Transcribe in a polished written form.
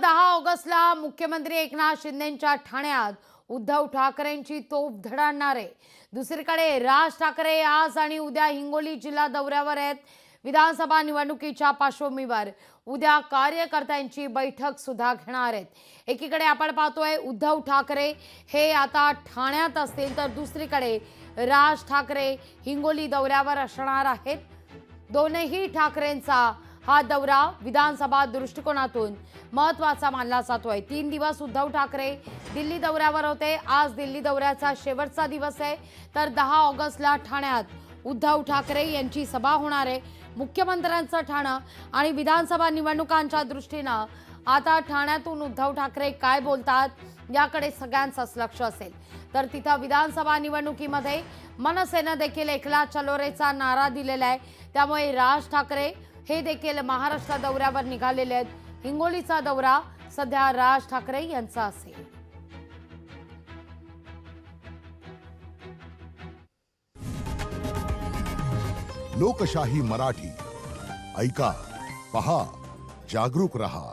10 ऑगस्टला मुख्यमंत्री एकनाथ शिंदेंच्या ठाण्यात उद्धव ठाकरेंची तोफ धडाडणार आहे। दुसरीकडे राज ठाकरे आज आणि उद्या हिंगोली जिल्हा दौऱ्यावर आहेत। विधानसभा निवडणुकीच्या पार्श्वभूमीवर उद्या कार्यकर्त्यांची बैठक सुद्धा घेणार आहेत। एकीकडे आपण पाहतोय उद्धव ठाकरे हे आता ठाण्यात असतील, तर दुसरीकडे राज ठाकरे हिंगोली दौऱ्यावर असणार आहेत। दोनही ठाकरेंचा हा दौरा विधानसभा दृष्टिकोनातून महत्त्वाचा मानला जातोय। 3 दिवस उद्धव ठाकरे दिल्ली दौऱ्यावर होते। आज दिल्ली दौऱ्याचा शेवटचा दिवस आहे, तर 10 ऑगस्टला ठाण्यात उद्धव ठाकरे यांची सभा होणार आहे। मुख्यमंत्र्यांचं ठाणं आणि विधानसभा निवडणुकांच्या दृष्टीनं आता ठाण्यातून उद्धव ठाकरे काय बोलतात याकडे सगळ्यांचंच लक्ष असेल। तर तिथं विधानसभा निवडणुकीमध्ये मनसेनं देखील एकला चलोरेचा नारा दिलेला आहे, त्यामुळे राज ठाकरे हे देखील महाराष्ट्र दौऱ्यावर निघालेले आहेत। हिंगोलीचा दौरा सध्या राज ठाकरे यांचा असेल। लोकशाही मराठी ऐका, पहा, जागरूक रहा।